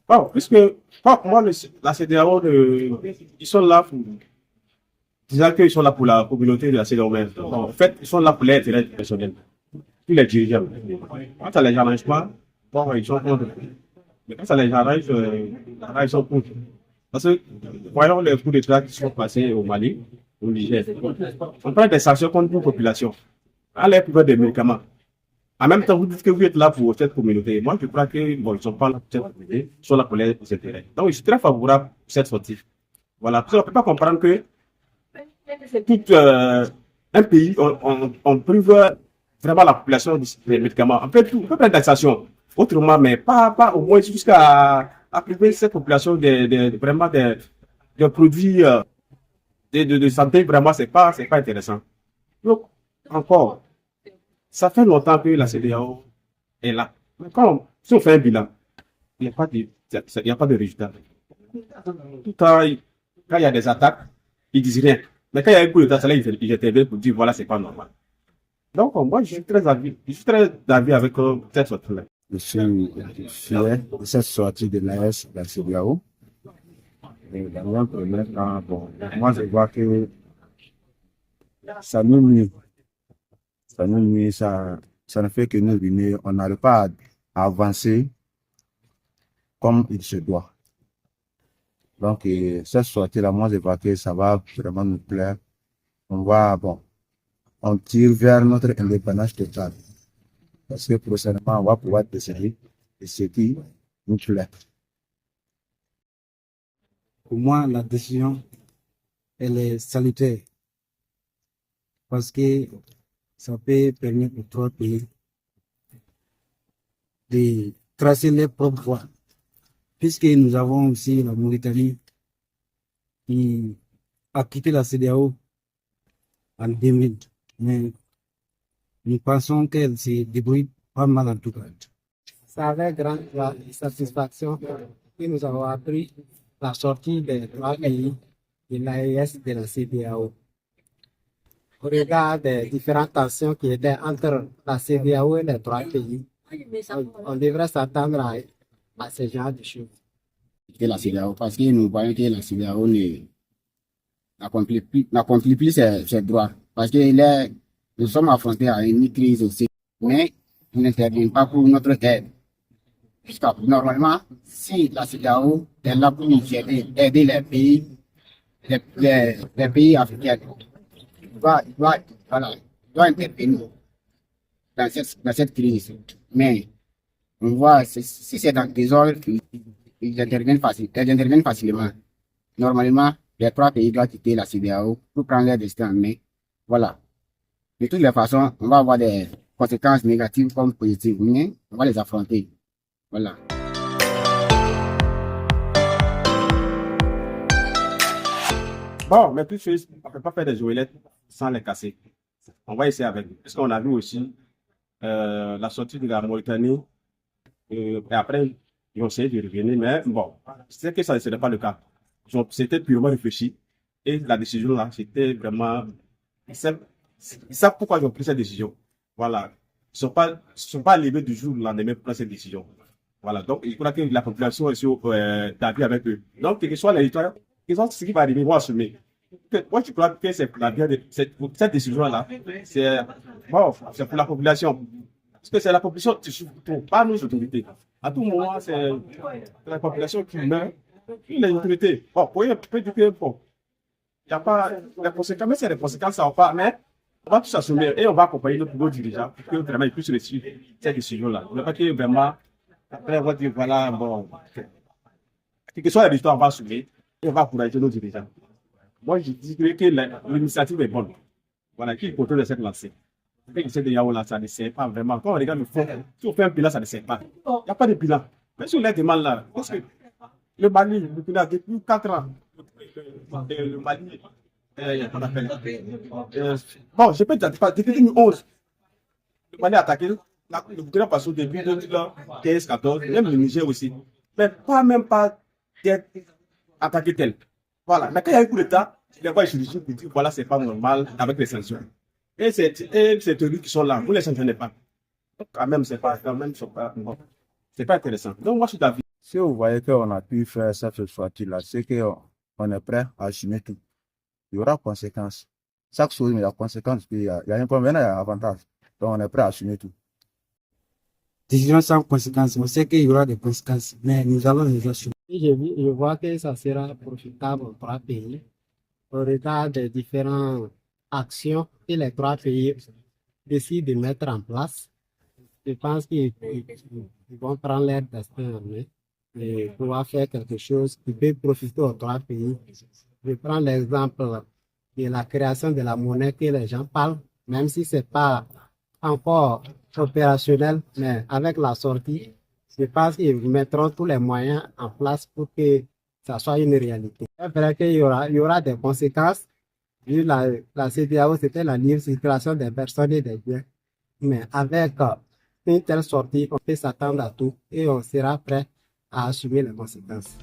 Bon, puisque moi, la CEDEAO, ils sont là pour, disant qu'ils sont là pour la communauté de la CEDEAO. Mais bon, en fait, ils sont là pour l'intérêt personnel. Tous les dirigeants. Quand ça les arrange pas, bon, ils sont contre. Mais quand ça les arrange, ils sont contre. Parce que, voyons les coups d'État qui sont passés au Mali, au Niger. On prend des sanctions contre une population. À l'air pour des médicaments. En même temps, vous dites que vous êtes là pour cette communauté. Moi, je crois que, bon, ils ne sont pas là pour cette communauté, ils sont là pour les intérêts. Donc, je suis très favorable pour cette sortie. Voilà. Parce qu'on ne peut pas comprendre que tout un pays, on prive vraiment la population des médicaments. On peut prendre des sanctions autrement, mais pas au moins jusqu'à priver cette population vraiment des produits de santé. Vraiment, c'est pas intéressant. Donc, encore, ça fait longtemps que la CEDEAO est là. Mais si on fait un bilan, il n'y a pas de résultat. Tout le temps, quand il y a des attaques, ils disent rien. Mais quand il y a un coup d'état, ils interviennent pour dire voilà, c'est pas normal. Donc, moi, je suis très d'avis avec cette sortie-là. Je suis fier de cette sortie de l'AS de la CEDEAO. Et dans un premier temps, bon, moi, je vois que ça nous nuit. Ça nous nuit, ça ne fait que nous ruiner. On n'arrive pas à avancer comme il se doit. Donc, cette sortie-là, moi, je vois que ça va vraiment nous plaire. On tire vers notre indépendance totale. Parce que prochainement, on va pouvoir décider de ce qui nous plaît. Pour moi, la décision, elle est salutaire. Parce que ça peut permettre aux trois pays de tracer leur propre voie. Puisque nous avons aussi la Mauritanie qui a quitté la CEDEAO en 2000. Mais nous pensons qu'elle se débrouille pas mal en tout cas. C'est avec grande satisfaction que nous avons appris la sortie des trois pays de l'AES de la CEDEAO. Au regard des différentes tensions qui étaient entre la CEDEAO et les trois pays, on devrait s'attendre à ce genre de choses. La CEDEAO, parce que nous voyons que la CEDEAO n'accomplit plus ses droits. Parce que nous sommes affrontés à une crise aussi. Mais ils n'interviennent pas pour notre aide. Puisque normalement, si la CEDEAO est là pour nous aider les pays africains, il doit intervenir dans cette crise. Mais on voit, si c'est dans le désordre, ils interviennent facilement. Normalement, les trois pays doivent quitter la CEDEAO pour prendre leur destin en main. Voilà. De toutes les façons, on va avoir des conséquences négatives comme positives, mais on va les affronter. Voilà. Bon, mais plus de choses, on ne peut pas faire des ouellettes sans les casser. On va essayer avec. Parce qu'on a vu aussi la sortie de la Mauritanie. Et après, ils ont essayé de revenir. Mais bon, c'est que ça ne serait pas le cas. C'était purement réfléchi. Et la décision là, c'était vraiment. Ils savent pourquoi ils ont pris cette décision. Voilà. Ils ne sont pas levés du jour au lendemain pour prendre cette décision. Voilà. Donc, il faudra que la population est d'avis avec eux. Donc, quel que soit l'histoire, ce qui va arriver, ils vont assumer. Moi, je crois que c'est pour la bien de cette décision-là. C'est pour la population. Parce que c'est la population qui souffre, pas nos autorités. À tout moment, c'est la population qui meurt, puis les autorités. Bon, pour eux, peut dire que bon, il n'y a pas les conséquences, mais c'est les conséquences, ça va pas, mais on va tous assumer et on va accompagner nos dirigeants pour que vraiment ils puissent réussir cette décision-là. Je ne veux pas que vraiment, après, on va dire, voilà, bon, quel que soit la résultat, on va assumer et on va encourager nos dirigeants. Moi, je dis que l'initiative est bonne. Voilà, qui contrôle cette lancée. Avec cette CEDEAO là, ça ne sert pas vraiment. Quand on regarde le fond, si on fait un bilan, ça ne sert pas. Il n'y a pas de bilan. Mais sur les demandes là, parce que le Mali, depuis 4 ans, le Mali, on appelle. Bon, je peux dire, depuis 2011, le Mali a attaqué le Burkina Faso depuis 2015, 14, même le Niger aussi. Mais même pas attaqué tel. Voilà. Mais quand il y a un coup d'État, les gens ils se disent voilà, c'est pas normal avec les sanctions. Et c'est eux qui sont là, vous ne les sanctionnez pas. Donc, quand même, c'est pas intéressant. Donc, moi, je suis d'avis. Si vous voyez qu'on a pu faire cette sortie-là, c'est qu'on est prêt à assumer tout. Il y aura conséquences. Chaque chose, mais il y a conséquences. Puis il y a un inconvénient, il y a un avantage. Donc, on est prêt à assumer tout. Décision sans conséquence. On sait qu'il y aura des conséquences, mais nous allons les assumer. Je vois que ça sera profitable aux trois pays au regard des différentes actions que les trois pays décident de mettre en place. Je pense qu'ils vont prendre leur destin en main et pouvoir faire quelque chose qui peut profiter aux trois pays. Je prends l'exemple de la création de la monnaie que les gens parlent, même si ce n'est pas encore opérationnel, mais avec la sortie, je pense qu'ils mettront tous les moyens en place pour que ça soit une réalité. C'est vrai qu'il y aura des conséquences. Vu la CEDEAO, c'était la libre circulation des personnes et des biens. Mais avec une telle sortie, on peut s'attendre à tout et on sera prêt à assumer les conséquences.